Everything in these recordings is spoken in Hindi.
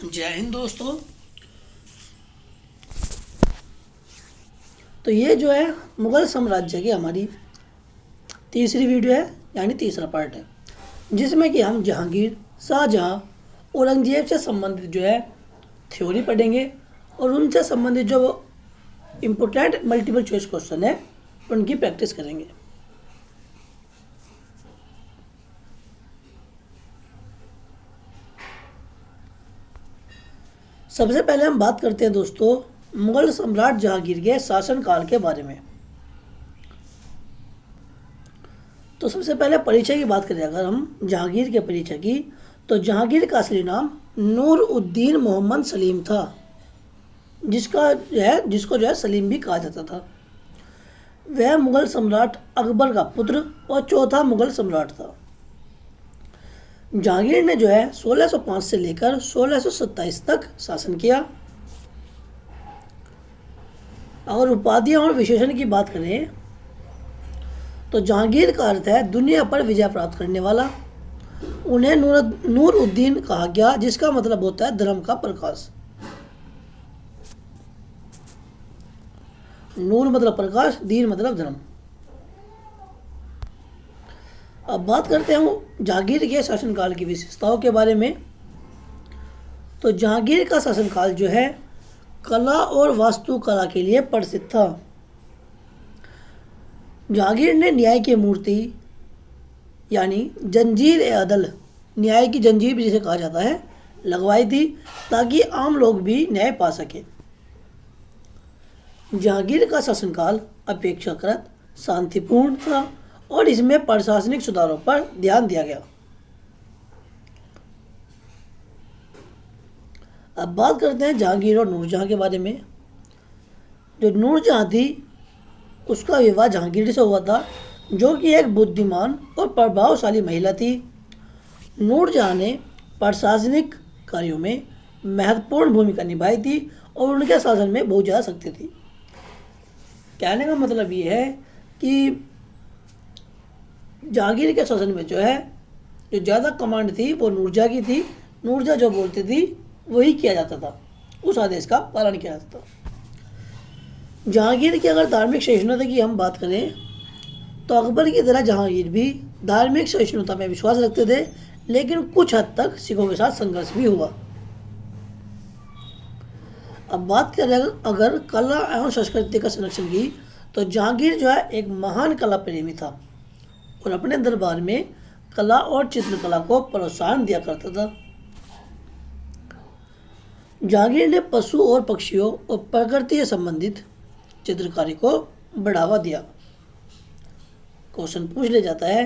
जय हिंद दोस्तों। तो ये जो है मुग़ल साम्राज्य की हमारी तीसरी वीडियो है, यानी तीसरा पार्ट है, जिसमें कि हम जहांगीर, शाहजहां, औरंगजेब से संबंधित जो है थ्योरी पढ़ेंगे और उनसे संबंधित जो इम्पोर्टेंट मल्टीपल चॉइस क्वेश्चन है उनकी प्रैक्टिस करेंगे। सबसे पहले हम बात करते हैं दोस्तों मुगल सम्राट जहांगीर के शासनकाल के बारे में। तो सबसे पहले परिचय की बात करें अगर हम जहांगीर के परिचय की, तो जहांगीर का असली नाम नूर उद्दीन मोहम्मद सलीम था, जिसको जो है सलीम भी कहा जाता था। वह मुगल सम्राट अकबर का पुत्र और चौथा मुगल सम्राट था। जहांगीर ने जो है 1605 से लेकर 1627 तक शासन किया। अगर उपाधियां और विशेषण की बात करें तो जहांगीर का अर्थ है दुनिया पर विजय प्राप्त करने वाला। उन्हें नूर उद्दीन कहा गया, जिसका मतलब होता है धर्म का प्रकाश। नूर मतलब प्रकाश, दीन मतलब धर्म। अब बात करते हैं जहांगीर के शासनकाल की विशेषताओं के बारे में। तो जहांगीर का शासनकाल जो है कला और वास्तुकला के लिए प्रसिद्ध था। जहांगीर ने न्याय की मूर्ति यानी जंजीर ए अदल, न्याय की जंजीर भी जिसे कहा जाता है, लगवाई थी ताकि आम लोग भी न्याय पा सके। जहांगीर का शासनकाल अपेक्षाकृत शांतिपूर्ण था और इसमें प्रशासनिक सुधारों पर ध्यान दिया गया। अब बात करते हैं जहांगीर और नूरजहां के बारे में। जो नूरजहां थी उसका विवाह जहांगीर से हुआ था, जो कि एक बुद्धिमान और प्रभावशाली महिला थी। नूरजहां ने प्रशासनिक कार्यों में महत्वपूर्ण भूमिका निभाई थी और उनके शासन में बहुत ज़्यादा शक्ति थी। कहने का मतलब ये है कि जहांगीर के शासन में जो है जो ज़्यादा कमांड थी वो नूरजहां की थी। नूरजहां जो बोलती थी वही किया जाता था, उस आदेश का पालन किया जाता था। जहांगीर की अगर धार्मिक सहिष्णुता की हम बात करें तो अकबर की तरह जहांगीर भी धार्मिक सहिष्णुता में विश्वास रखते थे, लेकिन कुछ हद तक सिखों के साथ संघर्ष भी हुआ। अब बात करें अगर कला एवं संस्कृति का संरक्षण की, तो जहांगीर जो है एक महान कला प्रेमी था और अपने दरबार में कला और चित्रकला को प्रोत्साहन दिया करता था। जहांगीर ने पशु और पक्षियों और प्रकृति से संबंधित चित्रकारी को बढ़ावा दिया। क्वेश्चन पूछ ले जाता है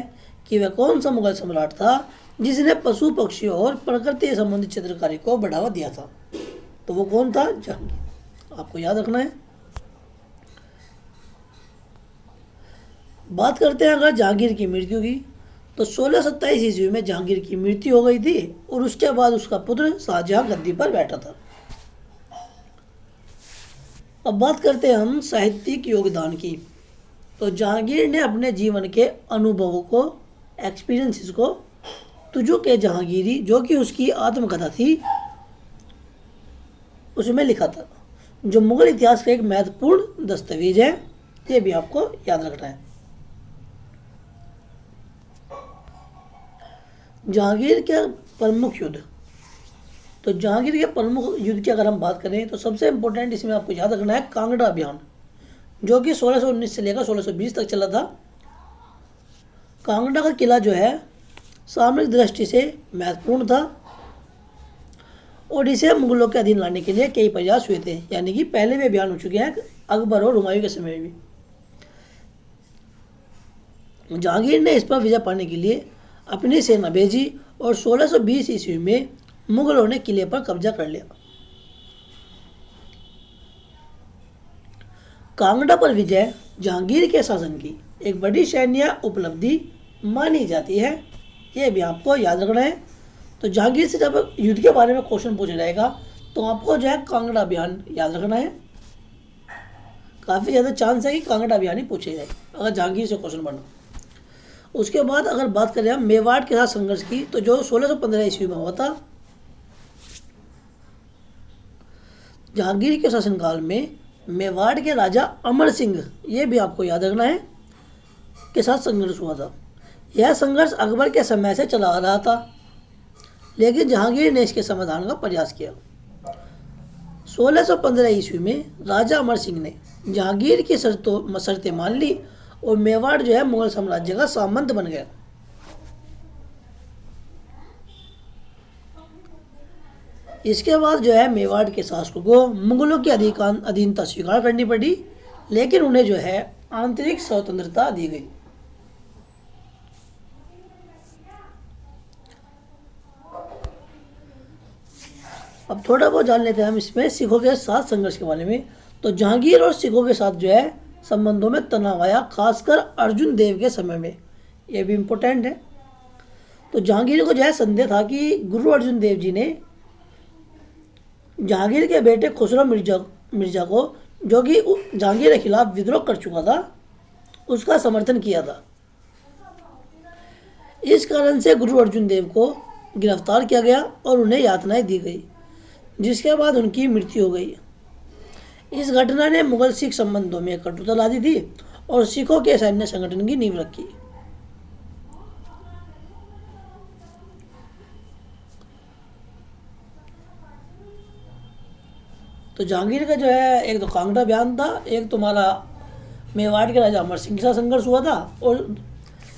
कि वह कौन सा मुगल सम्राट था जिसने पशु पक्षियों और प्रकृति से संबंधित चित्रकारी को बढ़ावा दिया था। तो वो कौन था? जहांगीर। आपको याद रखना है। बात करते हैं अगर जहांगीर की मृत्यु की, तो 1627 ईस्वी में जहांगीर की मृत्यु हो गई थी और उसके बाद उसका पुत्र शाहजहां गद्दी पर बैठा था। अब बात करते हैं हम साहित्यिक योगदान की। तो जहांगीर ने अपने जीवन के अनुभवों को, एक्सपीरियंसेस को तुझो के जहांगीरी, जो कि उसकी आत्मकथा थी, उसमें लिखा था, जो मुगल इतिहास का एक महत्वपूर्ण दस्तावेज है। ये भी आपको याद रखना है। जहांगीर के प्रमुख युद्ध। तो जहांगीर के प्रमुख युद्ध की अगर हम बात करें तो सबसे इम्पोर्टेंट इसमें आपको याद रखना है कांगड़ा अभियान, जो कि 1619 से लेकर 1620 तक चला था। कांगड़ा का किला जो है सामरिक दृष्टि से महत्वपूर्ण था और इसे मुगलों के अधीन लाने के लिए कई प्रयास हुए थे, यानी कि पहले भी अभियान हो चुके हैं अकबर और हुमायूं के समय में भी। जहांगीर ने इस पर विजय पाने के लिए अपनी सेना भेजी और 1620 ईस्वी में मुगलों ने किले पर कब्जा कर लिया। कांगड़ा पर विजय जहांगीर के शासन की एक बड़ी सैन्य उपलब्धि मानी जाती है। यह भी आपको याद रखना है। तो जहांगीर से जब युद्ध के बारे में क्वेश्चन पूछा जाएगा तो आपको जो है कांगड़ा अभियान याद रखना है। काफ़ी ज़्यादा चांस है कि कांगड़ा अभियान ही पूछे जाए अगर जहांगीर से क्वेश्चन बना। उसके बाद अगर बात करें हम मेवाड़ के साथ संघर्ष की, तो जो 1615 ईस्वी में हुआ था। जहांगीर के शासनकाल में मेवाड़ के राजा अमर सिंह, ये भी आपको याद रखना है, के साथ संघर्ष हुआ था। यह संघर्ष अकबर के समय से चला आ रहा था, लेकिन जहांगीर ने इसके समाधान का प्रयास किया। 1615 ईस्वी में राजा अमर सिंह ने जहांगीर की शर्तें मान ली और मेवाड़ जो है मुगल साम्राज्य का सामंत बन गया। इसके बाद जो है मेवाड़ के शासकों को मुगलों की अधीनता स्वीकार करनी पड़ी, लेकिन उन्हें जो है आंतरिक स्वतंत्रता दी गई। अब थोड़ा बहुत जान लेते हैं हम इसमें सिखों के साथ संघर्ष के बारे में। तो जहांगीर और सिखों के साथ जो है संबंधों में तनाव आया, खासकर अर्जुन देव के समय में। ये भी इम्पोर्टेंट है। तो जहांगीर को जो है संदेह था कि गुरु अर्जुन देव जी ने जहांगीर के बेटे खुसरो मिर्जा को, जो कि जहांगीर के खिलाफ विद्रोह कर चुका था, उसका समर्थन किया था। इस कारण से गुरु अर्जुन देव को गिरफ्तार किया गया और उन्हें यातनाएं दी गई, जिसके बाद उनकी मृत्यु हो गई। इस घटना ने मुगल सिख संबंधों में कटुता ला दी थी और सिखों के सैन्य संगठन की नींव रखी। तो जहांगीर का जो है एक तो कांगड़ा बयान था, एक तुम्हारा मेवाड़ के राजा अमर सिंह के साथ संघर्ष हुआ था, और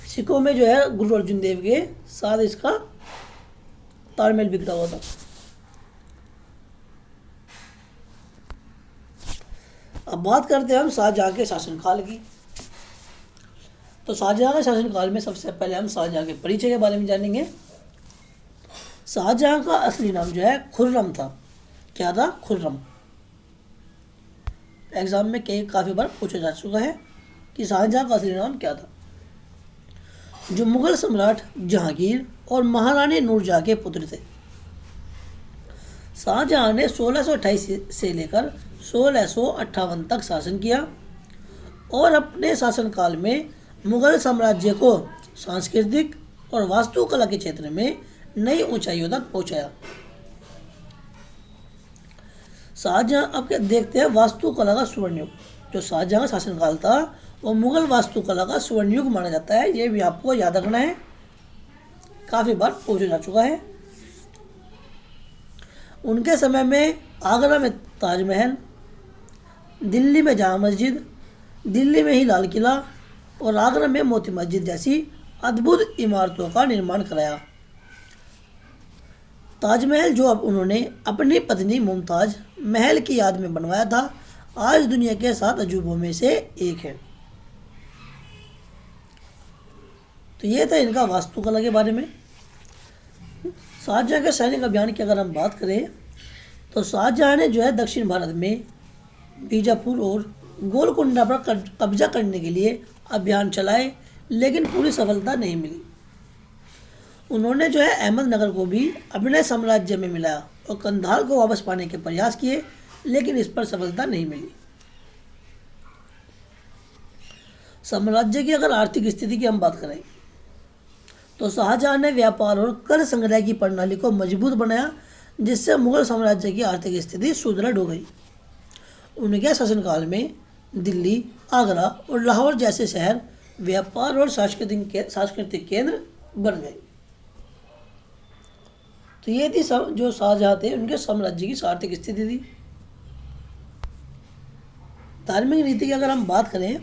सिखों में जो है गुरु अर्जुन देव के साथ इसका तालमेल बिगड़ा हुआ था। अब बात करते हैं हम शाहजहां के शासनकाल की। तो शाहजहां के शासनकाल में सबसे पहले हम शाहजहां के परिचय के बारे में जानेंगे। शाहजहां का असली नाम जो है खुर्रम था। क्या था? खुर्रम। एग्जाम में काफ़ी बार पूछा जा चुका है कि शाहजहां का असली नाम क्या था, जो मुगल सम्राट जहांगीर और महारानी नूरजहां के पुत्र थे। शाहजहां ने 1628 से लेकर 1658 तक शासन किया और अपने शासनकाल में मुगल साम्राज्य को सांस्कृतिक और वास्तुकला के क्षेत्र में नई ऊंचाइयों तक पहुंचाया। शाहजहां, अब देखते हैं वास्तुकला का स्वर्ण युग। जो शाहजहां का शासनकाल था वो मुगल वास्तुकला का स्वर्ण युग माना जाता है। ये भी आपको याद रखना है, काफ़ी बार पूछा जा चुका है। उनके समय में आगरा में ताजमहल, दिल्ली में जामा मस्जिद, दिल्ली में ही लाल किला और आगरा में मोती मस्जिद जैसी अद्भुत इमारतों का निर्माण कराया। ताजमहल, जो अब उन्होंने अपनी पत्नी मुमताज़ महल की याद में बनवाया था, आज दुनिया के 7 अजूबों में से एक है। तो ये था इनका वास्तुकला के बारे में। शाहजहां के सैनिक अभियान की अगर हम बात करें तो शाहजहां ने जो है दक्षिण भारत में बीजापुर और गोलकुंडा पर कब्जा करने के लिए अभियान चलाए, लेकिन पूरी सफलता नहीं मिली। उन्होंने जो है अहमदनगर को भी अपने साम्राज्य में मिलाया और कंधार को वापस पाने के प्रयास किए, लेकिन इस पर सफलता नहीं मिली। साम्राज्य की अगर आर्थिक स्थिति की हम बात करें तो शाहजहां ने व्यापार और कर संग्रह की प्रणाली को मजबूत बनाया, जिससे मुगल साम्राज्य की आर्थिक स्थिति सुदृढ़ हो गई। उनके शासनकाल में दिल्ली, आगरा और लाहौर जैसे शहर व्यापार और सांस्कृतिक केंद्र बन गए। तो ये थी जो शाहजहां थे उनके साम्राज्य की आर्थिक स्थिति थी। धार्मिक नीति की अगर हम बात करें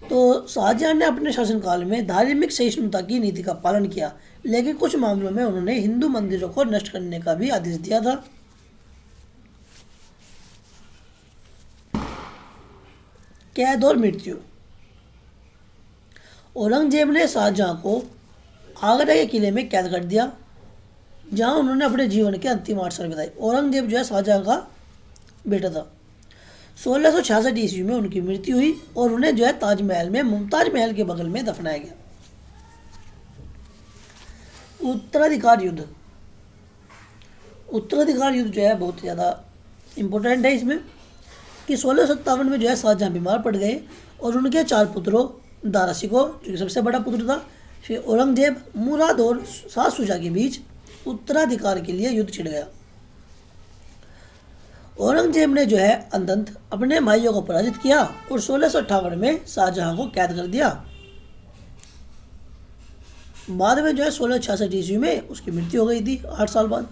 तो शाहजहां ने अपने शासनकाल में धार्मिक सहिष्णुता की नीति का पालन किया, लेकिन कुछ मामलों में उन्होंने हिंदू मंदिरों को नष्ट करने का भी आदेश दिया था। कैद और मृत्यु। औरंगजेब ने शाहजहां को आगरा के किले में कैद कर दिया, जहां उन्होंने अपने जीवन के अंतिम 8 साल बिताए। औरंगजेब जो है शाहजहां का बेटा था। 1666 ईस्वी में उनकी मृत्यु हुई और उन्हें जो है ताजमहल में मुमताज महल के बगल में दफनाया गया। उत्तराधिकार युद्ध। उत्तराधिकार युद्ध जो है बहुत ज़्यादा इम्पोर्टेंट है इसमें कि 1657 में जो है शाहजहां बीमार पड़ गए और उनके 4 पुत्रों दारा शिकोह, जो कि सबसे बड़ा पुत्र था, फिर औरंगजेब, मुराद और शाह शुजा के बीच उत्तराधिकार के लिए युद्ध छिड़ गया। औरंगजेब ने जो है अंततः अपने भाइयों को पराजित किया और 1658 में शाहजहां को कैद कर दिया। बाद में जो है 1666 ईस्वी में उसकी मृत्यु हो गई थी 8 साल बाद।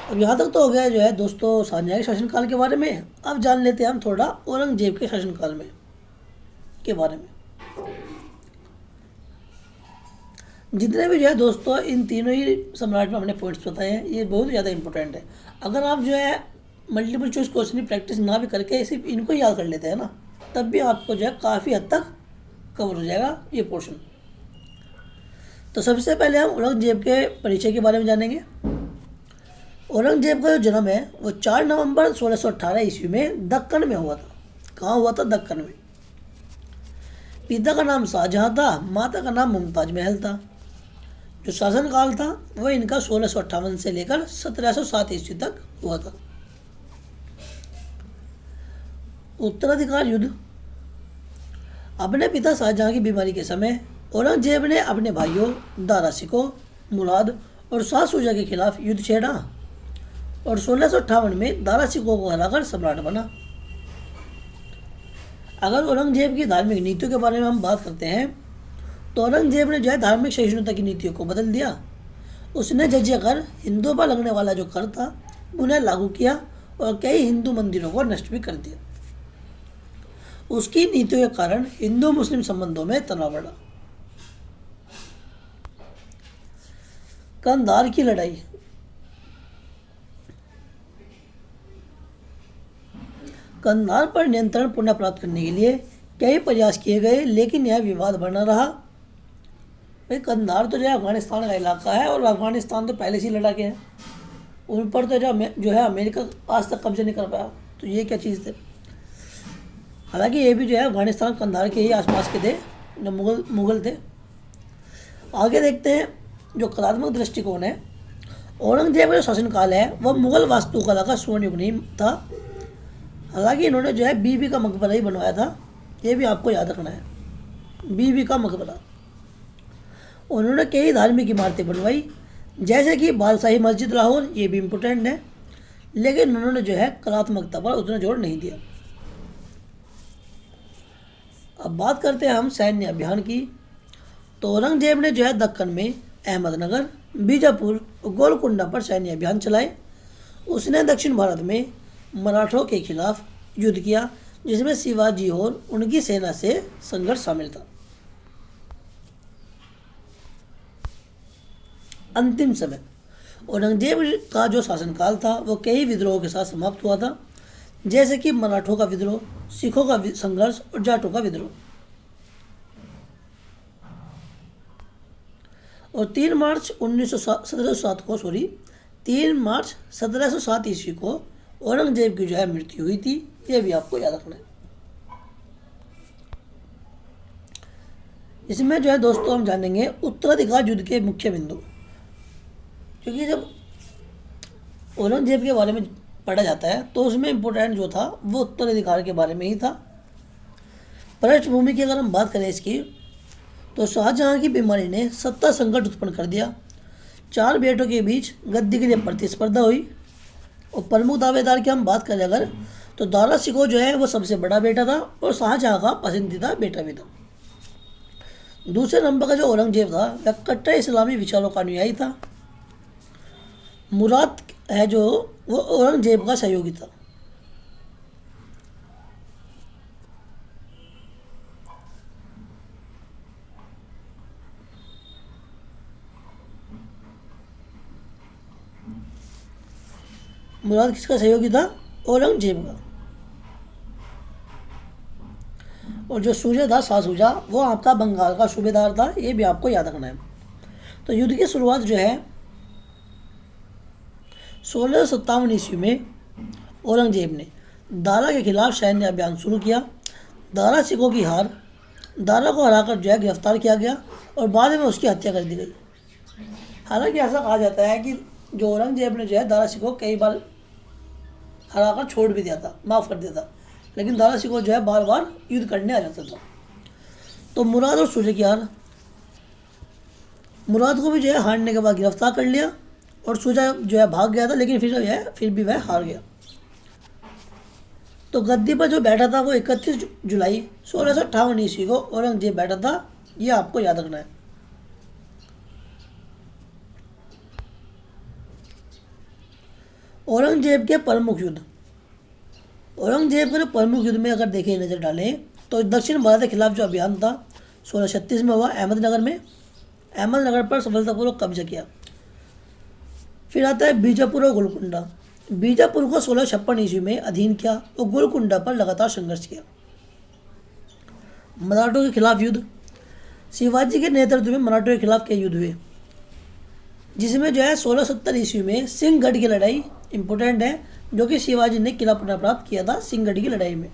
अब यहाँ तक तो हो गया जो है दोस्तों शाहजहां के शासनकाल के बारे में। अब जान लेते हैं हम थोड़ा औरंगजेब के शासनकाल में के बारे में। जितने भी जो है दोस्तों इन तीनों ही सम्राट में हमने पॉइंट्स बताए हैं, ये बहुत ज़्यादा इंपॉर्टेंट है। अगर आप जो है मल्टीपल चॉइस क्वेश्चन की प्रैक्टिस ना भी करके सिर्फ इनको याद कर लेते हैं ना, तब भी आपको जो है काफ़ी हद तक कवर हो जाएगा ये पोर्शन। तो सबसे पहले हम औरंगजेब के परिचय के बारे में जानेंगे। औरंगजेब का जो जन्म है वो 4 नवंबर 1618 ईस्वी में दक्कन में हुआ था। कहाँ हुआ था? दक्कन में। पिता का नाम शाहजहां था, माता का नाम मुमताज महल था। जो शासनकाल था वह इनका 1658 से लेकर 1707 ईस्वी तक हुआ था। उत्तराधिकार युद्ध। अपने पिता शाहजहां की बीमारी के समय औरंगजेब ने अपने भाइयों दारा शिकोह, मुराद और शाह शुजा के खिलाफ युद्ध छेड़ा और 1658 में दारा शिकोह को हराकर सम्राट बना। अगर औरंगजेब की धार्मिक नीतियों के बारे में हम बात करते हैं तो औरंगजेब ने जो है धार्मिक सहिष्णुता की नीतियों को बदल दिया। उसने जजिया कर, हिंदुओं पर लगने वाला जो कर था, उन्हें लागू किया और कई हिंदू मंदिरों को नष्ट भी कर दिया। उसकी नीतियों के कारण हिंदू मुस्लिम संबंधों में तनाव बढ़ा। कंधार की लड़ाई। कंधार पर नियंत्रण पुनः प्राप्त करने के लिए कई प्रयास किए गए, लेकिन यह विवाद बना रहा। भाई कंधार तो जो है अफगानिस्तान का इलाका है और अफगानिस्तान तो पहले से ही लड़ा के है, उन पर तो जो है अमेरिका आज तक कब्जा नहीं कर पाया। तो ये क्या चीज़ थे? हालांकि ये भी जो है अफगानिस्तान कंधार के ही आसपास के थे, जो मुगल थे। आगे देखते हैं जो कलात्मक दृष्टिकोण है। औरंगजेब का जो शासनकाल है वह मुगल वास्तुकला का स्वर्ण युग नहीं था। हालांकि इन्होंने जो है बीबी का मकबरा ही बनवाया था, ये भी आपको याद रखना है, बीबी का मकबरा। उन्होंने कई धार्मिक इमारतें बनवाई, जैसे कि बादशाही मस्जिद लाहौर, ये भी इम्पोर्टेंट है, लेकिन उन्होंने जो है कलात्मकता पर उतना जोर नहीं दिया। अब बात करते हैं हम सैन्य अभियान की। तो औरंगजेब ने जो है दक्कन में अहमदनगर, बीजापुर और गोलकुंडा पर सैन्य अभियान चलाए। उसने दक्षिण भारत में मराठों के खिलाफ युद्ध किया, जिसमें शिवाजी और उनकी सेना से संघर्ष शामिल था। अंतिम समय। औरंगजेब का जो शासनकाल था वो कई विद्रोहों के साथ समाप्त हुआ था, जैसे कि मराठों का विद्रोह, सिखों का संघर्ष और जाटों का विद्रोह। और 3 मार्च 1707 ईस्वी को औरंगजेब की जो है मृत्यु हुई थी। ये भी आपको याद रखना है। इसमें जो है दोस्तों हम जानेंगे उत्तराधिकार युद्ध के मुख्य बिंदु, क्योंकि जब औरंगजेब के बारे में पढ़ा जाता है तो उसमें इम्पोर्टेंट जो था वो उत्तराधिकार के बारे में ही था। पृष्ठभूमि की अगर हम बात करें इसकी, तो शाहजहां की बीमारी ने सत्ता संकट उत्पन्न कर दिया। 4 बेटों के बीच गद्दी के लिए प्रतिस्पर्धा हुई। और प्रमुख दावेदार की हम बात करें अगर, तो दारा शिकोह जो है वो सबसे बड़ा बेटा था और शाहजहां का पसंदीदा बेटा भी था। दूसरे नंबर का जो औरंगजेब था वह कट्टर इस्लामी विचारों का अनुयायी था। मुराद है जो वो औरंगजेब का सहयोगी था। मुराद किसका सहयोगी था? औरंगजेब का। और जो सूजा था, शाह सूजा, वो आपका बंगाल का सूबेदार था। ये भी आपको याद रखना है। तो युद्ध की शुरुआत जो है 1657 ईस्वी में औरंगजेब ने दारा के खिलाफ सैन्य अभियान शुरू किया। दारा सिखों की हार, दारा को हराकर जो है गिरफ्तार किया गया और बाद में उसकी हत्या कर दी गई। हालांकि ऐसा कहा जाता है कि जो औरंगजेब ने जो है दारा सिखों कई बार हराकर छोड़ भी दिया था, माफ़ कर दिया था, लेकिन दारा सिखों जो है बार बार युद्ध करने आ जाता था। तो मुराद और सूर्य की हार। मुराद को भी जो है हारने के बाद गिरफ्तार कर लिया और शुजा जो है भाग गया था, लेकिन फिर भी वह हार गया। तो गद्दी पर जो बैठा था वो 31 जुलाई 1658 ईस्वी को औरंगजेब बैठा था, ये आपको याद रखना है। औरंगजेब के प्रमुख युद्ध। औरंगजेब के प्रमुख युद्ध में अगर देखें, नज़र डालें, तो दक्षिण भारत के खिलाफ जो अभियान था 1636 में हुआ अहमदनगर में। अहमदनगर पर सफलतापूर्वक कब्जा किया। फिर आता है बीजापुर और गोलकुंडा। बीजापुर को 1656 ईस्वी में अधीन किया और गोलकुंडा पर लगातार संघर्ष किया। मराठों के खिलाफ युद्ध। शिवाजी के नेतृत्व में मराठों के खिलाफ कई युद्ध हुए, जिसमें जो है 1670 ईस्वी में सिंहगढ़ की लड़ाई इंपॉर्टेंट है, जो कि शिवाजी ने किला पुनः प्राप्त किया था सिंहगढ़ की लड़ाई में।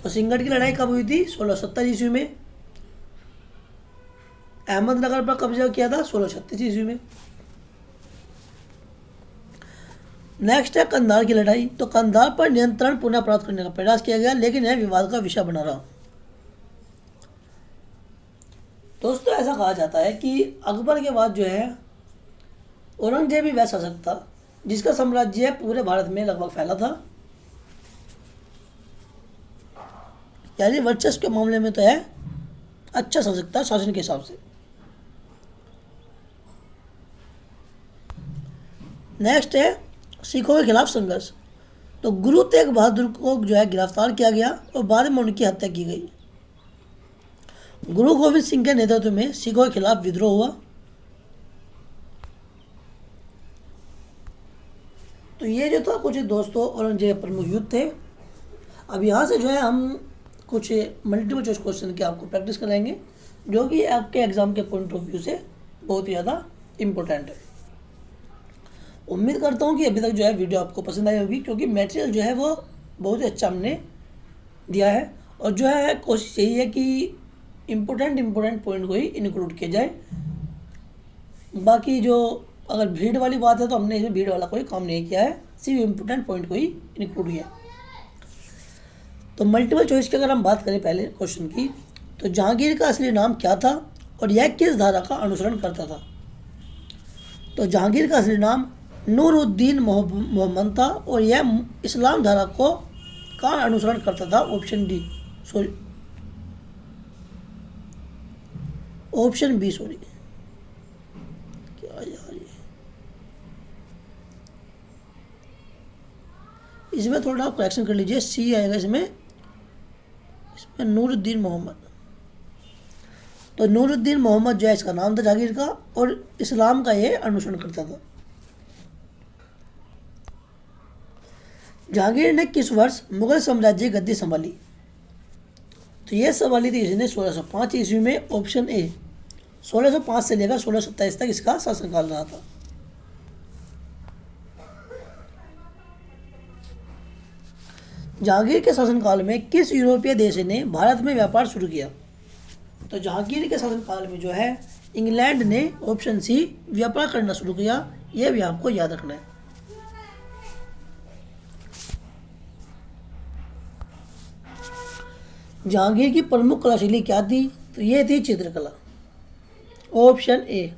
तो सिंहगढ़ की लड़ाई कब हुई थी? 1670 ईस्वी में। अहमदनगर पर कब्जा किया था 1636 ईस्वी में। नेक्स्ट है कंधार की लड़ाई। तो कंधार पर नियंत्रण पुनः प्राप्त करने का प्रयास किया गया, लेकिन यह विवाद का विषय बना रहा। दोस्तों, ऐसा कहा जाता है कि अकबर के बाद जो है औरंगजेब ही वह शासक था जिसका साम्राज्य पूरे भारत में लगभग फैला था। यानी वर्चस्व के मामले में तो है अच्छा शासक था शासन के हिसाब से। नेक्स्ट है सिखों के खिलाफ संघर्ष। तो गुरु तेग बहादुर को जो है गिरफ्तार किया गया और बाद में उनकी हत्या की गई। गुरु गोविंद सिंह के नेतृत्व में सिखों के खिलाफ विद्रोह हुआ। तो ये जो था कुछ दोस्तों औरंगजेब प्रमुख युद्ध थे। अब यहाँ से जो है हम कुछ मल्टीपल चॉइस क्वेश्चन के आपको प्रैक्टिस कराएंगे, जो कि आपके एग्जाम के पॉइंट ऑफ व्यू से बहुत ही ज़्यादा इम्पोर्टेंट है। उम्मीद करता हूँ कि अभी तक जो है वीडियो आपको पसंद आई होगी, क्योंकि मटेरियल जो है वो बहुत ही अच्छा हमने दिया है और जो है कोशिश यही है कि इम्पोर्टेंट पॉइंट को ही इंक्लूड किया जाए। बाकी जो अगर भीड़ वाली बात है तो हमने इसमें भीड़ वाला कोई काम नहीं किया है, सिर्फ इम्पोर्टेंट पॉइंट को ही इंक्लूड किया। तो मल्टीपल चॉइस की अगर हम बात करें पहले क्वेश्चन की, तो जहांगीर का असली नाम क्या था और यह किस धारा का अनुसरण करता था? तो जहांगीर का असली नाम नूरुद्दीन मोहम्मद था और यह इस्लाम धारा का अनुसरण करता था। ऑप्शन बी सॉरी क्या यार, ये इसमें थोड़ा आप करेक्शन कर लीजिए, सी आएगा इसमें नूरुद्दीन मोहम्मद। तो नूरुद्दीन मोहम्मद जो है इसका नाम था जहांगीर का और इस्लाम का ये अनुसरण करता था। जहांगीर ने किस वर्ष मुगल साम्राज्य गद्दी संभाली? तो यह संभाली थी इसने 1605 ईस्वी में। ऑप्शन ए 1605 से लेकर 1627 तक इसका शासनकाल रहा था। जहांगीर के शासनकाल में किस यूरोपीय देश ने भारत में व्यापार शुरू किया? तो जहांगीर के शासनकाल में जो है इंग्लैंड ने, ऑप्शन सी, व्यापार करना शुरू किया। यह भी आपको याद रखना है। जहांगीर की प्रमुख कला शैली क्या थी? तो ये थी चित्रकला। Option A.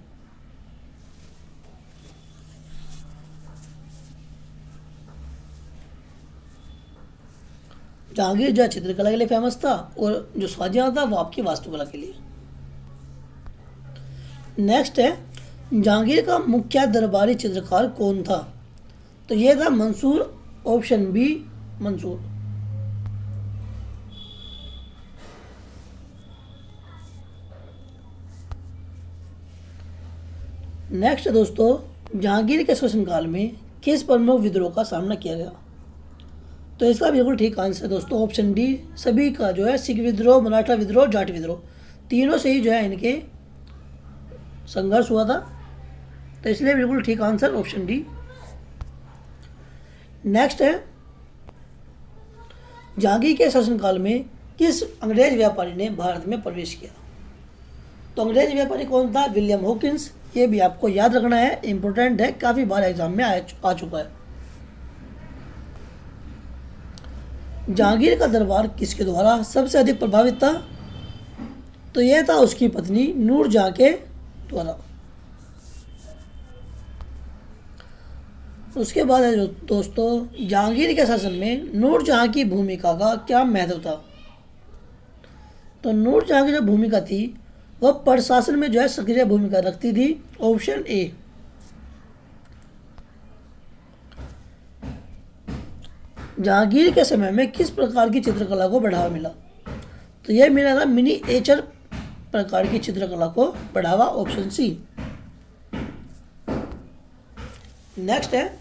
जहांगीर जो है चित्रकला के लिए फेमस था और जो शाहजहां था वो आपकी वास्तुकला के लिए। नेक्स्ट है जहांगीर का मुख्य दरबारी चित्रकार कौन था? तो ये था Mansur. Option B Mansur. Next दोस्तों, जहांगीर के शासनकाल में किस प्रमुख विद्रोह का सामना किया गया? तो इसका बिल्कुल ठीक आंसर दोस्तों ऑप्शन डी, सभी का जो है सिख विद्रोह, मराठा विद्रोह, जाट विद्रोह, तीनों से ही जो है इनके संघर्ष हुआ था। तो इसलिए बिल्कुल ठीक आंसर ऑप्शन डी। नेक्स्ट है जहांगीर के शासनकाल में किस अंग्रेज व्यापारी ने भारत में प्रवेश किया? तो अंग्रेज व्यापारी कौन था? William Hawkins. ये भी आपको याद रखना है, इंपॉर्टेंट है, काफी बार एग्जाम में आ चुका है। जहांगीर का दरबार किसके द्वारा सबसे अधिक प्रभावित था? तो यह था उसकी पत्नी नूरजहां के द्वारा। उसके बाद है दोस्तों, जहांगीर के शासन में नूरजहां की भूमिका का क्या महत्व था। तो नूरजहां की जो भूमिका थी वह प्रशासन में जो है सक्रिय भूमिका रखती थी। Option A. जहांगीर के समय में किस प्रकार की चित्रकला को बढ़ावा मिला। तो यह मिला था मिनीएचर प्रकार की चित्रकला को बढ़ावा। Option C. नेक्स्ट है,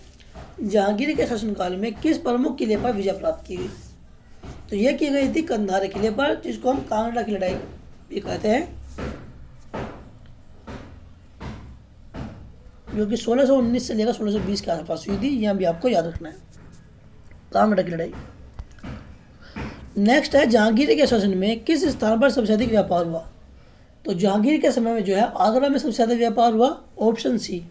जहांगीर के शासनकाल में किस प्रमुख किले पर विजय प्राप्त की गई। तो यह की गई थी कंधार किले पर, जिसको हम कांगड़ा की लड़ाई भी कहते हैं, जो कि 1619 से लेकर 1620 के आसपास हुई थी। यह भी आपको याद रखना है, कांगड़ा की लड़ाई। नेक्स्ट है, जहांगीर के शासन में किस स्थान पर सबसे अधिक व्यापार हुआ। तो जहांगीर के समय में जो है आगरा में सबसे अधिक व्यापार हुआ। Option C.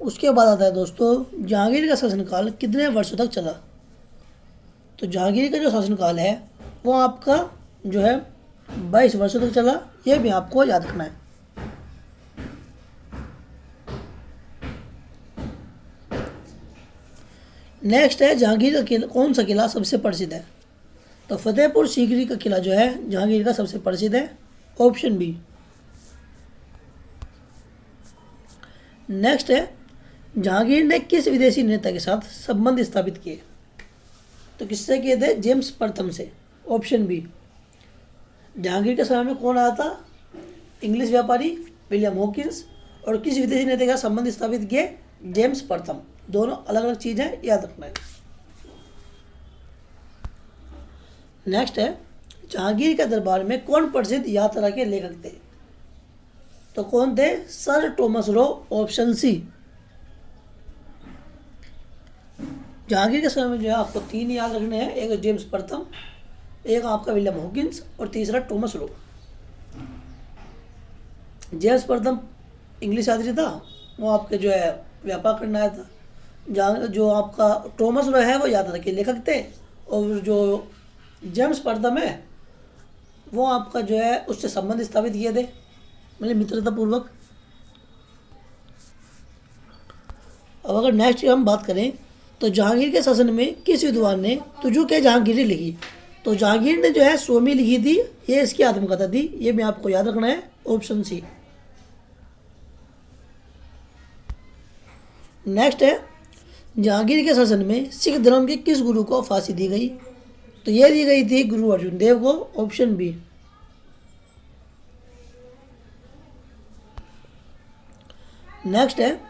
उसके बाद आता है दोस्तों, जहांगीर का शासनकाल कितने वर्षों तक चला। तो जहांगीर का जो शासनकाल है वो आपका जो है 22 वर्षों तक चला। यह भी आपको याद रखना है। नेक्स्ट है, जहांगीर का किला, कौन सा किला सबसे प्रसिद्ध है। तो फतेहपुर सीकरी का किला जो है जहांगीर का सबसे प्रसिद्ध है। Option B. नेक्स्ट है, जहांगीर ने किस विदेशी नेता के साथ संबंध स्थापित किए। तो किससे किए थे। जेम्स प्रथम से। Option B. जहांगीर के समय में कौन आया था। इंग्लिश व्यापारी विलियम हॉकिंस। और किस विदेशी नेता के साथ संबंध स्थापित किए। जेम्स प्रथम। दोनों अलग अलग चीज़ है, याद रखना है। नेक्स्ट है, जहांगीर के दरबार में कौन प्रसिद्ध यात्रा के लेखक थे। तो कौन थे। Sir Thomas Roe. Option C. Jahangir के समय में जो है आपको 3 याद रखने हैं, एक जेम्स प्रथम, एक आपका विलियम हॉकिंस और तीसरा टॉमस रो। जेम्स प्रथम इंग्लिश यात्री था, वो आपके जो है व्यापार करना आया था। जहाँ जो आपका टॉमस रो है वो यात्रा के लेखक थे, और जो जेम्स प्रथम है वो आपका जो है उससे संबंध स्थापित किए थे, मतलब मित्रता पूर्वक। अब अगर नेक्स्ट हम बात करें, तो जहांगीर के शासन में किस विद्वान ने तुझू के जहांगीरी लिखी। तो जहांगीर ने जो है स्वामी लिखी थी, ये इसकी आत्मकथा थी। ये भी आपको याद रखना है। Option C. नेक्स्ट है, जहांगीर के शासन में सिख धर्म के किस गुरु को फांसी दी गई। तो यह दी गई थी गुरु अर्जुन देव को। Option B. नेक्स्ट है,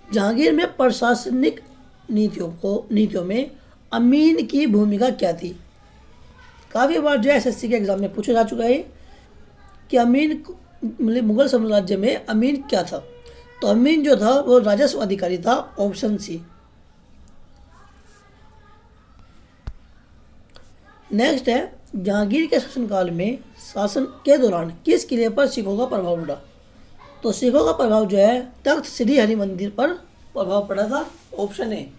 जहांगीर में प्रशासनिक नीतियों में अमीन की भूमिका क्या थी। काफ़ी बार जो एसएससी के एग्जाम में पूछा जा चुका है कि अमीन मतलब मुगल साम्राज्य में अमीन क्या था। तो अमीन जो था वो राजस्व अधिकारी था। Option C. नेक्स्ट है, जहांगीर के शासनकाल में शासन के दौरान किस किले पर सिखों का प्रभाव पड़ा। तो सिखों का प्रभाव जो है तख्त श्री हरि मंदिर पर प्रभाव पड़ा था। Option A.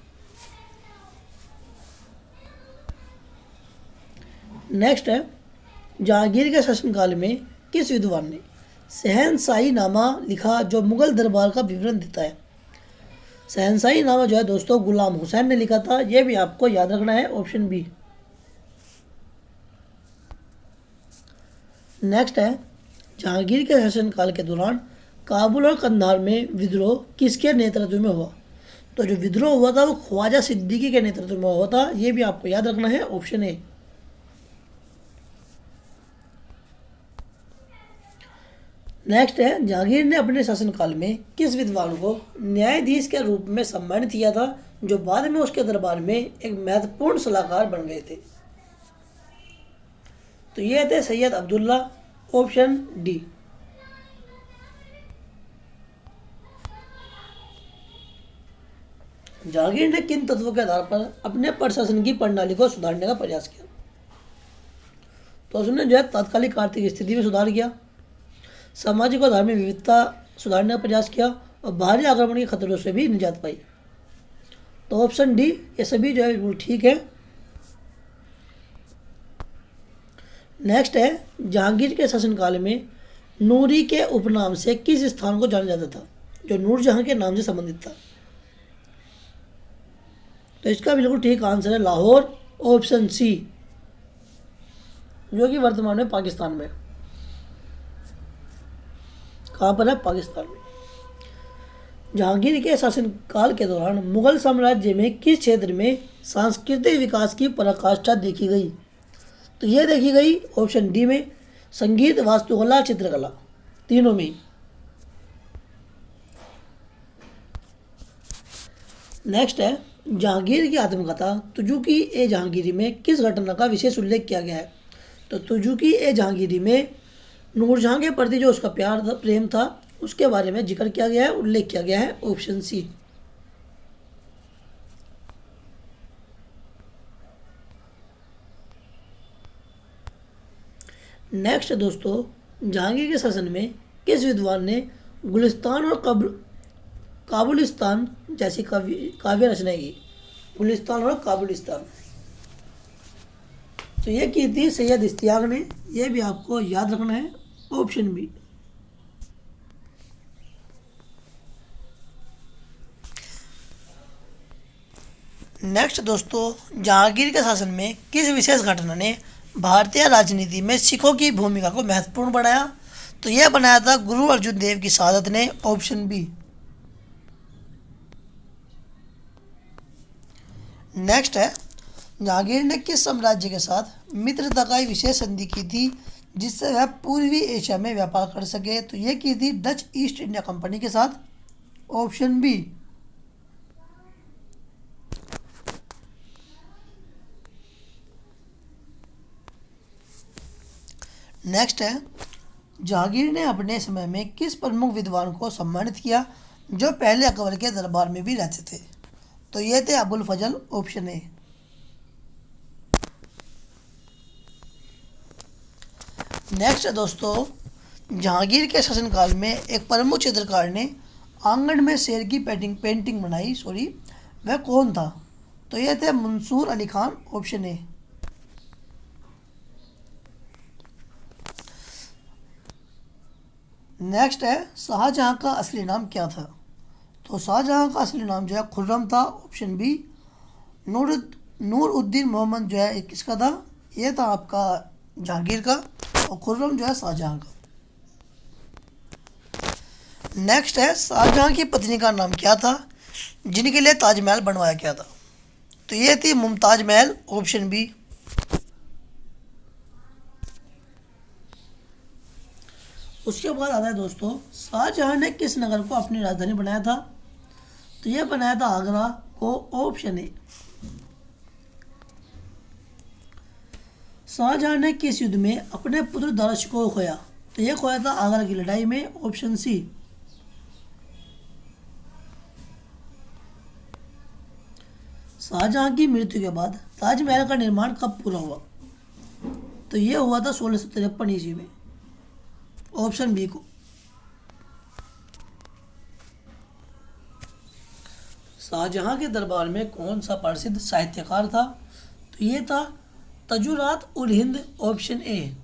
नेक्स्ट है, जहांगीर के शासनकाल में किस विद्वान ने शहनशाही नामा लिखा, जो मुगल दरबार का विवरण देता है। शहनशाही नामा जो है दोस्तों गुलाम हुसैन ने लिखा था। यह भी आपको याद रखना है। Option B. नेक्स्ट है, जहांगीर के शासनकाल के दौरान काबुल और कंधार में विद्रोह किसके नेतृत्व में हुआ। तो जो विद्रोह हुआ था वो ख्वाजा सिद्दीकी के नेतृत्व में हुआ था। ये भी आपको याद रखना है। Option A. नेक्स्ट है, जहांगीर ने अपने शासनकाल में किस विद्वान को न्यायाधीश के रूप में सम्मानित किया था, जो बाद में उसके दरबार में एक महत्वपूर्ण सलाहकार बन गए थे। तो ये थे सैयद अब्दुल्ला। Option D. जहांगीर ने किन तत्वों के आधार पर अपने प्रशासन की प्रणाली को सुधारने का प्रयास किया। तो उसने जो है तात्कालिक आर्थिक स्थिति में सुधार किया, सामाजिक और धार्मिक विविधता सुधारने का प्रयास किया, और बाहरी आक्रमण के खतरों से भी निजात पाई। तो ऑप्शन डी ये सभी जो है बिल्कुल ठीक है। नेक्स्ट है, जहांगीर के शासनकाल में नूरी के उपनाम से किस स्थान को जाना जाता था, जो नूरजहां के नाम से संबंधित था? तो इसका बिल्कुल ठीक आंसर है लाहौर, ऑप्शन सी, जो कि वर्तमान में पाकिस्तान में। कहाँ पर है? पाकिस्तान में। जहांगीर के शासनकाल के दौरान मुगल साम्राज्य में किस क्षेत्र में सांस्कृतिक विकास की पराकाष्ठा देखी गई? तो यह देखी गई ऑप्शन डी में, संगीत, वास्तुकला, चित्रकला, तीनों में। नेक्स्ट है जहांगीर की आत्मकथा तुजुकी ए जहांगीरी में किस घटना का विशेष उल्लेख किया गया है? तो तुजुकी ए जहांगीरी में नूरजहां के प्रति जो उसका प्यार था, प्रेम था, उसके बारे में जिक्र किया गया है, उल्लेख किया गया है, ऑप्शन सी। नेक्स्ट दोस्तों, जहांगीर के शासन में किस विद्वान ने गुलिस्तान और काबुलिस्तान जैसी काव्य रचनाएं की? गुलिस्तान और काबुलिस्तान, तो यह की थी सैयद इश्तियाक ने। यह भी आपको याद रखना है, ऑप्शन बी। नेक्स्ट दोस्तों, जहांगीर के शासन में किस विशेष घटना ने भारतीय राजनीति में सिखों की भूमिका को महत्वपूर्ण बनाया? तो यह बनाया था गुरु अर्जुन देव की शहादत ने, ऑप्शन बी। नेक्स्ट है जहांगीर ने किस साम्राज्य के साथ मित्रता का विशेष संधि की थी जिससे वह पूर्वी एशिया में व्यापार कर सके? तो यह की थी डच ईस्ट इंडिया कंपनी के साथ, ऑप्शन बी। नेक्स्ट है जहांगीर ने अपने समय में किस प्रमुख विद्वान को सम्मानित किया जो पहले अकबर के दरबार में भी रहते थे? तो ये थे अबुल फजल, ऑप्शन ए। नेक्स्ट दोस्तों, जहांगीर के शासनकाल में एक प्रमुख चित्रकार ने आंगन में शेर की पेंटिंग बनाई, वह कौन था? तो ये थे Mansur Ali Khan, option A. Next है शाहजहां का असली नाम क्या था? तो शाहजहां का असली नाम जो है खुर्रम था, ऑप्शन बी। नूरुद्दीन मोहम्मद जो है किसका था? ये था आपका जहांगीर का, और खुर्रम जो है शाहजहां का। नेक्स्ट है शाहजहां की पत्नी का नाम क्या था जिनके लिए ताजमहल बनवाया गया था? तो ये थी मुमताज महल, ऑप्शन बी। उसके बाद आता है दोस्तों, शाहजहां ने किस नगर को अपनी राजधानी बनाया था? तो यह बनाया था आगरा को, ऑप्शन ए। शाहजहां ने किस युद्ध में अपने पुत्र दारा शिकोह को खोया? तो यह खोया था आगरा की लड़ाई में, ऑप्शन सी। शाहजहां की मृत्यु के बाद ताजमहल का निर्माण कब पूरा हुआ? तो यह हुआ था 1653 ईस्वी में, ऑप्शन बी को। शाहजहां के दरबार में कौन सा प्रसिद्ध साहित्यकार था? तो ये था तजुरात उल हिंद, ऑप्शन ए।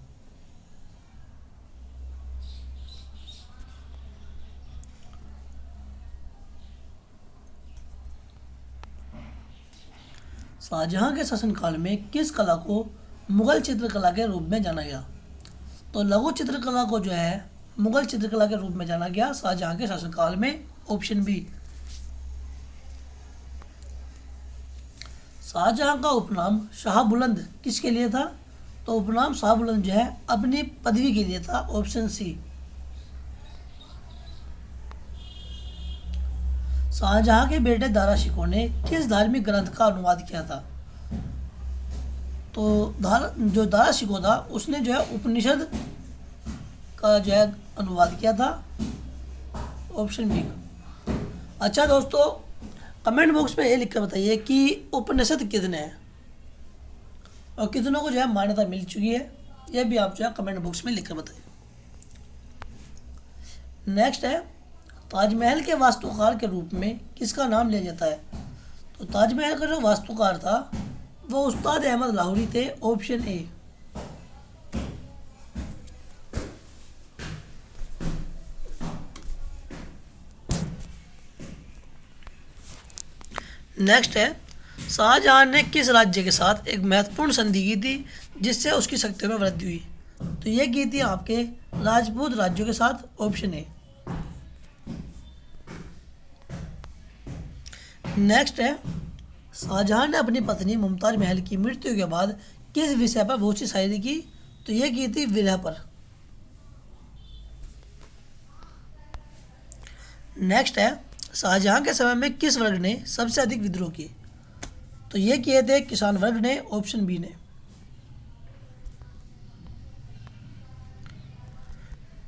शाहजहां के शासनकाल में किस कला को मुगल चित्रकला के रूप में जाना गया? तो लघु चित्रकला को जो है मुगल चित्रकला के रूप में जाना गया शाहजहां के शासनकाल में, ऑप्शन बी। शाहजहां का उपनाम शाह बुलंद किसके लिए था? तो उपनाम शाह बुलंद जो है अपनी पदवी के लिए था, ऑप्शन सी। शाहजहां के बेटे दारा शिकोह ने किस धार्मिक ग्रंथ का अनुवाद किया था? तो जो दारा शिकोह था उसने जो है उपनिषद का जो है अनुवाद किया था, ऑप्शन बी। अच्छा दोस्तों, कमेंट बॉक्स में ये लिख कर बताइए कि उपनिषद कितने हैं और कितनों को जो है मान्यता मिल चुकी है, यह भी आप जो है कमेंट बॉक्स में लिख कर बताइए। नेक्स्ट है ताजमहल के वास्तुकार के रूप में किसका नाम लिया जाता है? तो ताजमहल का जो वास्तुकार था वो उस्ताद अहमद लाहौरी थे, ऑप्शन ए। नेक्स्ट है, शाहजहां ने किस राज्य के साथ एक महत्वपूर्ण संधि की थी जिससे उसकी शक्तियों में वृद्धि हुई? तो ये की थी आपके राजपूत राज्यों के साथ, ऑप्शन ए। नेक्स्ट है, शाहजहां ने अपनी पत्नी मुमताज महल की मृत्यु के बाद किस विषय पर बहुत सी शायरी की? तो ये की थी विरह पर। नेक्स्ट है, शाहजहां के समय में किस वर्ग ने सबसे अधिक विद्रोह किए? तो ये किए थे किसान वर्ग ने, ऑप्शन बी ने।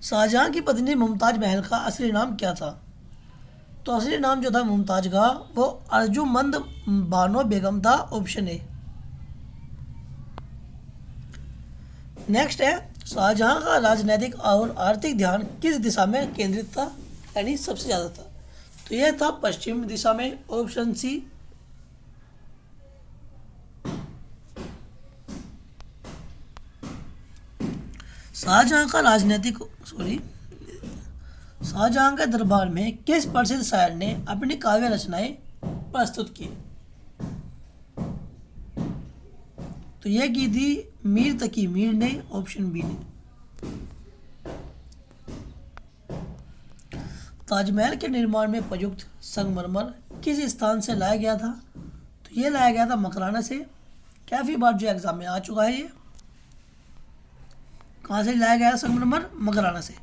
शाहजहां की पत्नी मुमताज महल का असली नाम क्या था? तो असली नाम जो था मुमताज का वो अर्जुमंद बानो बेगम था, ऑप्शन ए। नेक्स्ट है, शाहजहां का राजनीतिक और आर्थिक ध्यान किस दिशा में केंद्रित था, यानी सबसे ज़्यादा था? तो यह था पश्चिम दिशा में, ऑप्शन सी। शाहजहां के दरबार में किस प्रसिद्ध शायर ने अपनी काव्य रचनाएं प्रस्तुत की? तो यह की थी मीर तकी मीर ने, ऑप्शन बी ने। ताजमहल के निर्माण में प्रयुक्त संगमरमर किस स्थान से लाया गया था? तो ये लाया गया था मकराना से। काफ़ी बार जो एग्जाम में आ चुका है ये। कहाँ से लाया गया संगमरमर? मकराना से।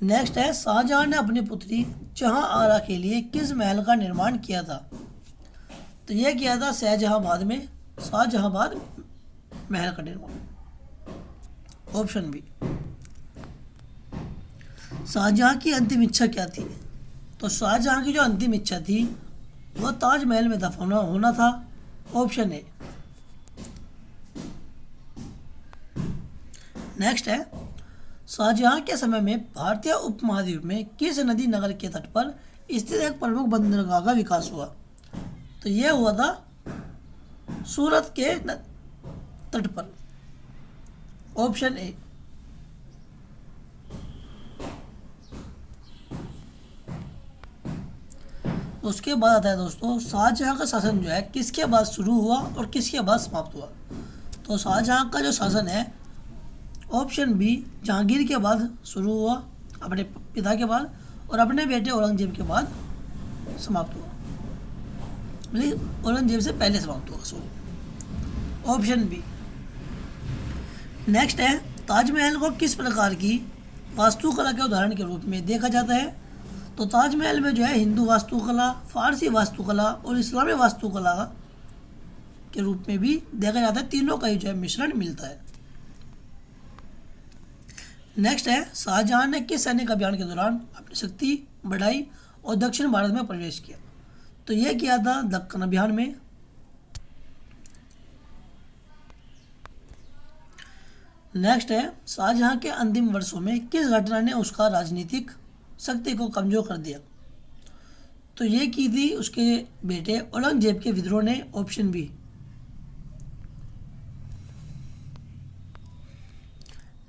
नेक्स्ट है, शाहजहां ने अपनी पुत्री जहां आरा के लिए किस महल का निर्माण किया था? तो यह किया था शाहजहांबाद में, शाहजहांबाद महल का निर्माण, ऑप्शन बी। शाहजहां की अंतिम इच्छा क्या थी? तो शाहजहां की जो अंतिम इच्छा थी वह ताजमहल में दफन होना था, ऑप्शन ए। नेक्स्ट है, शाहजहां के समय में भारतीय उपमहाद्वीप में किस नदी नगर के तट पर स्थित एक प्रमुख बंदरगाह का विकास हुआ? तो यह हुआ था सूरत के तट पर, ऑप्शन ए। उसके बाद आता है दोस्तों, शाहजहां का शासन जो है किसके बाद शुरू हुआ और किसके बाद समाप्त हुआ? तो शाहजहां का जो शासन है, ऑप्शन बी, जहांगीर के बाद शुरू हुआ, अपने पिता के बाद, और अपने बेटे औरंगजेब के बाद समाप्त हुआ, मतलब औरंगजेब से पहले समाप्त हुआ, सॉरी, ऑप्शन बी। नेक्स्ट है, ताजमहल को किस प्रकार की वास्तुकला के उदाहरण के रूप में देखा जाता है? तो ताजमहल में जो है हिंदू वास्तुकला, फारसी वास्तुकला और इस्लामी वास्तुकला के रूप में भी देखा जाता है। तीनों का ही जो है मिश्रण मिलता है। नेक्स्ट है, शाहजहां ने किस सैनिक अभियान के दौरान अपनी शक्ति बढ़ाई और दक्षिण भारत में प्रवेश किया? तो यह किया था दक्कन अभियान में। नेक्स्ट है, शाहजहां के अंतिम वर्षों में किस घटना ने उसका राजनीतिक शक्ति को कमजोर कर दिया? तो ये की थी उसके बेटे औरंगजेब के विद्रोह ने, ऑप्शन बी।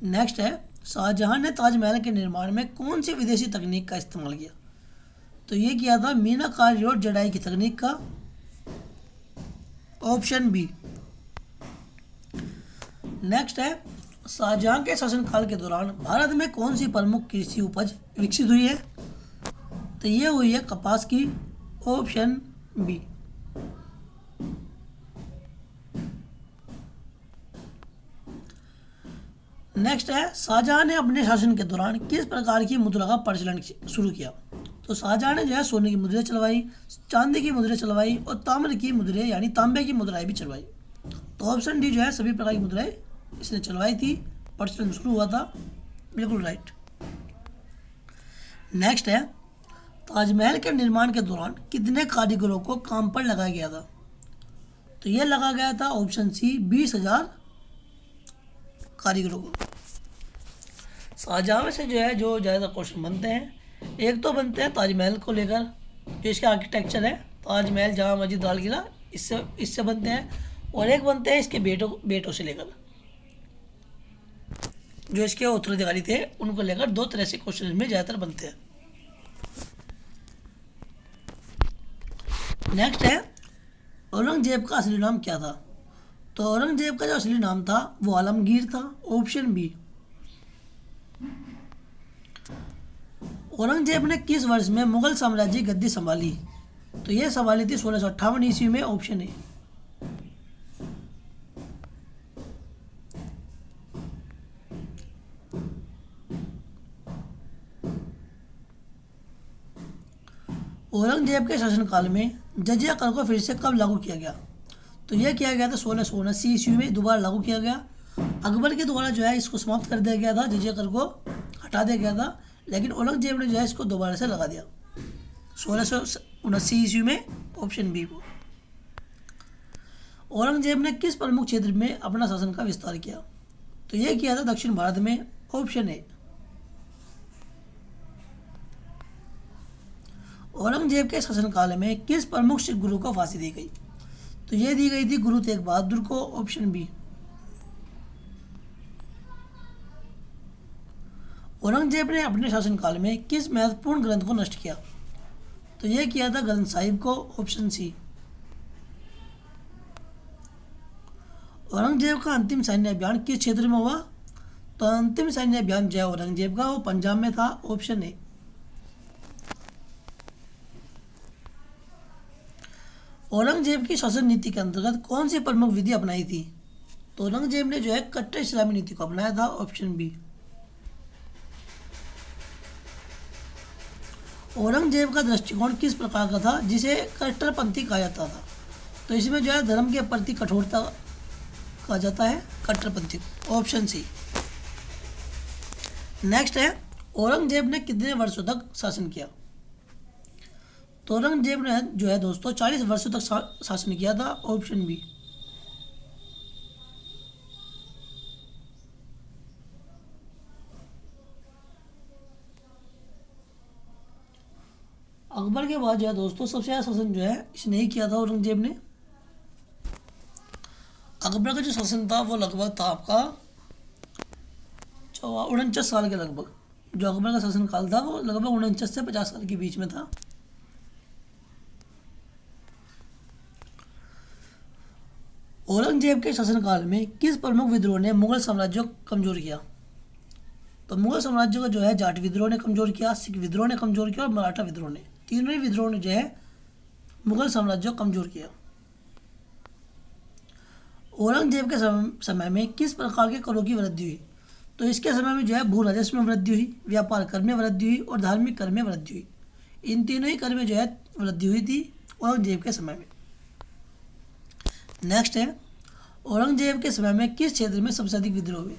नेक्स्ट है, शाहजहां ने ताजमहल के निर्माण में कौन सी विदेशी तकनीक का इस्तेमाल किया? तो ये किया था मीनाकारी और जड़ाई की तकनीक का, ऑप्शन बी। नेक्स्ट है, शाहजहां के शासनकाल के दौरान भारत में कौन सी प्रमुख कृषि उपज विकसित हुई है? तो ये हुई है कपास की, ऑप्शन बी। नेक्स्ट है, शाहजहां ने अपने शासन के दौरान किस प्रकार की मुद्रा का प्रचलन शुरू किया? तो शाहजहां ने जो है सोने की मुद्रें चलवाई, चांदी की मुद्रें चलवाई और ताम्र की मुद्रें यानी तांबे की मुद्राएं भी चलवाई। तो ऑप्शन डी जो है सभी प्रकार की मुद्राएं इसने चलवाई थी, प्रचलन शुरू हुआ था, बिल्कुल राइट। नेक्स्ट है, ताजमहल के निर्माण के दौरान कितने कारीगरों को काम पर लगाया गया था? तो यह लगा गया था, ऑप्शन सी, 20,000 कारीगरों को। शाहजहां में से जो है जो ज़्यादा क्वेश्चन बनते हैं, एक तो बनते हैं ताजमहल को लेकर, जो इसका आर्किटेक्चर है, ताजमहल, जामा मस्जिद, लाल किला, इससे बनते हैं, और एक बनते हैं इसके बेटों से लेकर, जो इसके उत्तराधिकारी थे उनको लेकर। दो तरह से क्वेश्चन में ज़्यादातर बनते हैं। नेक्स्ट है औरंगजेब का असली नाम क्या था। तो औरंगजेब का जो असली नाम था वो आलमगीर था, ऑप्शन बी। औरंगजेब ने किस वर्ष में मुगल साम्राज्य की गद्दी संभाली। तो यह संभाली थी 1658 ईस्वी में, ऑप्शन ए। औरंगजेब के शासनकाल में जजिया कर को फिर से कब लागू किया गया। तो यह किया गया था 1679 ईस्वी में, दोबारा लागू किया गया। अकबर के द्वारा जो है इसको समाप्त कर दिया गया था, जजिया कर को हटा दिया गया था, लेकिन औरंगजेब ने जो है इसको दोबारा से लगा दिया 1679 ईस्वी में, ऑप्शन बी को। औरंगजेब ने किस प्रमुख क्षेत्र में अपना शासन का विस्तार किया। तो यह किया था दक्षिण भारत में, ऑप्शन ए। औरंगजेब के शासनकाल में किस प्रमुख सिख गुरु को फांसी दी गई। तो यह दी गई थी गुरु तेग बहादुर को, ऑप्शन बी। औरंगजेब ने अपने शासनकाल में किस महत्वपूर्ण ग्रंथ को नष्ट किया। तो यह किया था ग्रंथ साहिब को, ऑप्शन सी। औरंगजेब का अंतिम सैन्य अभियान किस क्षेत्र में हुआ। तो अंतिम सैन्य अभियान जो है औरंगजेब का वो पंजाब में था, ऑप्शन ए। औरंगजेब की शासन नीति के अंतर्गत कौन सी प्रमुख विधि अपनाई थी। तो औरंगजेब ने जो है कट्टर इस्लामी नीति को अपनाया था, ऑप्शन बी। औरंगजेब का दृष्टिकोण किस प्रकार का था जिसे कट्टरपंथी कहा जाता था। तो इसमें जो है धर्म के प्रति कठोरता कहा जाता है, कट्टरपंथी, ऑप्शन सी। नेक्स्ट है औरंगजेब ने कितने वर्षों तक शासन किया। तो औरंगजेब ने जो है दोस्तों 40 वर्षों तक शासन किया था, ऑप्शन बी। अकबर के बाद जो है दोस्तों सबसे ज़्यादा शासन जो है इसने ही किया था औरंगजेब ने। अकबर का जो शासन था वो लगभग था आपका 49 साल के लगभग। जो अकबर का शासन काल था वो लगभग 49 से 50 साल के बीच में था। औरंगजेब के शासनकाल में किस प्रमुख विद्रोह ने मुगल साम्राज्य को कमजोर किया। तो मुगल साम्राज्य को जो है जाट विद्रोह ने कमजोर किया, सिख विद्रोह ने कमजोर किया और मराठा विद्रोह ने, तीनों ही विद्रोह ने जो है मुगल साम्राज्य को कमजोर किया। औरंगजेब के समय में किस प्रकार के करों की वृद्धि हुई। तो इसके समय में जो है भू राजस्व में वृद्धि हुई, व्यापार कर में वृद्धि हुई और धार्मिक कर में वृद्धि हुई। इन तीनों ही कर में जो है वृद्धि हुई थी औरंगजेब के समय में। नेक्स्ट है औरंगजेब के समय में किस क्षेत्र में सबसे अधिक विद्रोह हुए।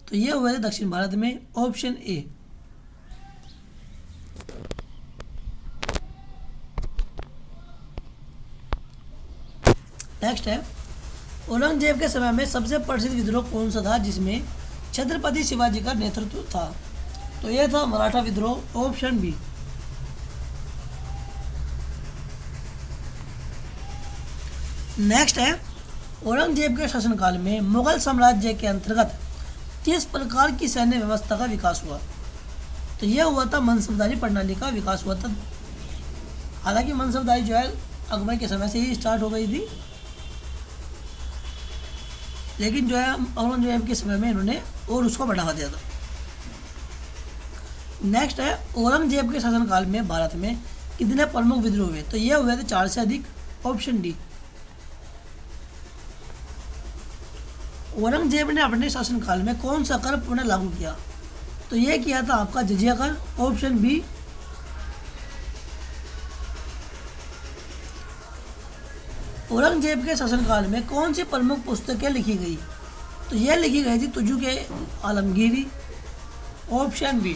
तो ये हुए थे दक्षिण भारत में, ऑप्शन ए। नेक्स्ट है औरंगजेब के समय में सबसे प्रसिद्ध विद्रोह कौन सा था जिसमें छत्रपति शिवाजी का नेतृत्व था। तो यह था मराठा विद्रोह, ऑप्शन बी। नेक्स्ट है औरंगजेब के शासनकाल में मुगल साम्राज्य के अंतर्गत किस प्रकार की सैन्य व्यवस्था का विकास हुआ। तो यह हुआ था मनसबदारी प्रणाली का विकास हुआ था। हालांकि मनसबदारी जो है अकबर के समय से ही स्टार्ट हो गई थी, लेकिन जो है औरंगजेब के समय में इन्होंने और उसको बढ़ावा दिया था। नेक्स्ट है औरंगजेब के शासनकाल में भारत में कितने प्रमुख विद्रोह हुए। तो यह हुए थे 4 से अधिक, ऑप्शन डी। औरंगजेब ने अपने शासनकाल में कौन सा कर पुनः लागू किया। तो यह किया था आपका जजिया कर, ऑप्शन बी। औरंगजेब के शासनकाल में कौन सी प्रमुख पुस्तकें लिखी गई। तो यह लिखी गई थी तुजू के आलमगीरी, ऑप्शन बी।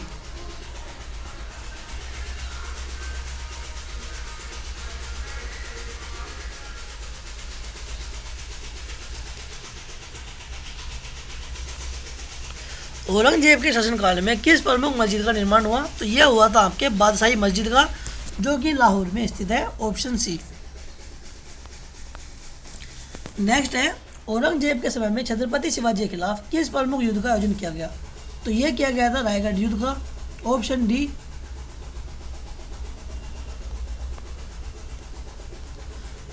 औरंगजेब के शासनकाल में किस प्रमुख मस्जिद का निर्माण हुआ। तो यह हुआ था आपके बादशाही मस्जिद का, जो कि लाहौर में स्थित है, ऑप्शन सी। नेक्स्ट है औरंगजेब के समय में छत्रपति शिवाजी के खिलाफ किस प्रमुख युद्ध का आयोजन किया गया। तो यह किया गया था रायगढ़ युद्ध का, ऑप्शन डी।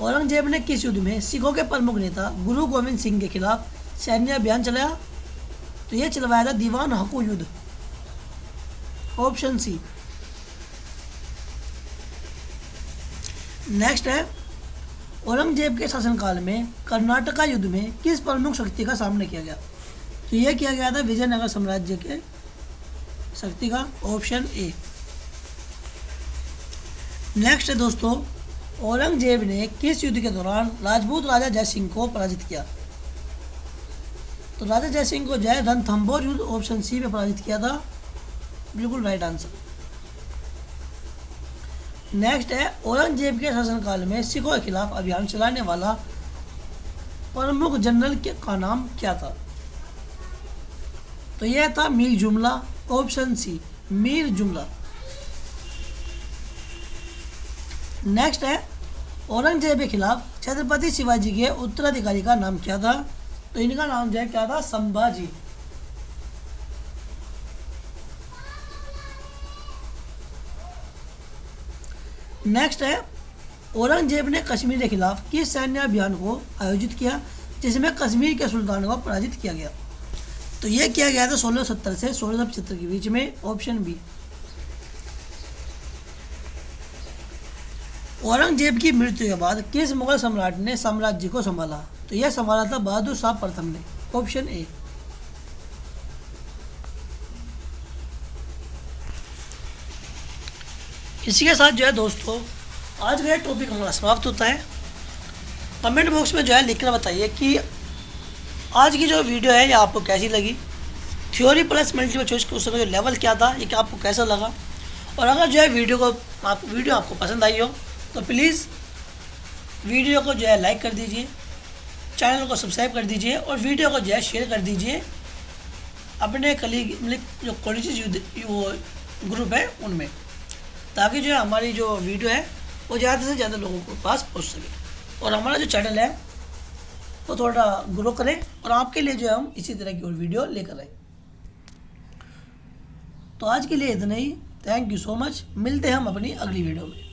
औरंगजेब ने किस युद्ध में सिखों के प्रमुख नेता गुरु गोविंद सिंह के खिलाफ सैन्य अभियान चलाया? तो यह चलवाया था दीवान हकू युद्ध, ऑप्शन सी। नेक्स्ट है, औरंगजेब के शासनकाल में कर्नाटका युद्ध में किस प्रमुख शक्ति का सामना किया गया? तो यह किया गया था विजयनगर साम्राज्य के शक्ति का, ऑप्शन ए। नेक्स्ट है दोस्तों, औरंगजेब ने किस युद्ध के दौरान राजपूत राजा जयसिंह को पराजित किया? तो राजा जयसिंह को जय रणथंभौर युद्ध, ऑप्शन सी में पराजित किया था, बिल्कुल राइट आंसर। नेक्स्ट है, औरंगजेब के शासनकाल में सिखों के खिलाफ अभियान चलाने वाला प्रमुख जनरल का नाम क्या था? तो यह था मीर जुमला, ऑप्शन सी मीर जुमला। नेक्स्ट है, औरंगजेब के खिलाफ छत्रपति शिवाजी के उत्तराधिकारी का नाम क्या था? तो इनका नाम जो है क्या था? संभाजी। नेक्स्ट है, औरंगजेब ने कश्मीर के खिलाफ किस सैन्य अभियान को आयोजित किया जिसमें कश्मीर के सुल्तान को पराजित किया गया? तो यह किया गया था 1670 से 1675 के बीच में, ऑप्शन बी। औरंगजेब की मृत्यु के बाद किस मुगल सम्राट ने साम्राज्य को संभाला? तो यह संभाला था बहादुर शाह प्रथम ने, ऑप्शन ए। इसी के साथ जो है दोस्तों आज का टॉपिक हमारा समाप्त होता है। कमेंट बॉक्स में जो है लिखकर बताइए कि आज की जो वीडियो है ये आपको कैसी लगी, theory plus multiple choice question का जो लेवल क्या था ये क्या आपको कैसा लगा, और अगर जो है वीडियो आपको पसंद आई हो तो प्लीज़ वीडियो को जो है लाइक कर दीजिए, चैनल को सब्सक्राइब कर दीजिए और वीडियो को जो है शेयर कर दीजिए अपने कलीग मतलब जो कॉलेज वो ग्रुप है उनमें, ताकि जो है हमारी जो वीडियो है वो ज़्यादा से ज़्यादा लोगों के पास पहुंच सके और हमारा जो चैनल है वो थोड़ा ग्रो करें और आपके लिए जो है हम इसी तरह की और वीडियो लेकर आए। तो आज के लिए इतना ही। Thank you so much. मिलते हैं हम अपनी अगली वीडियो में।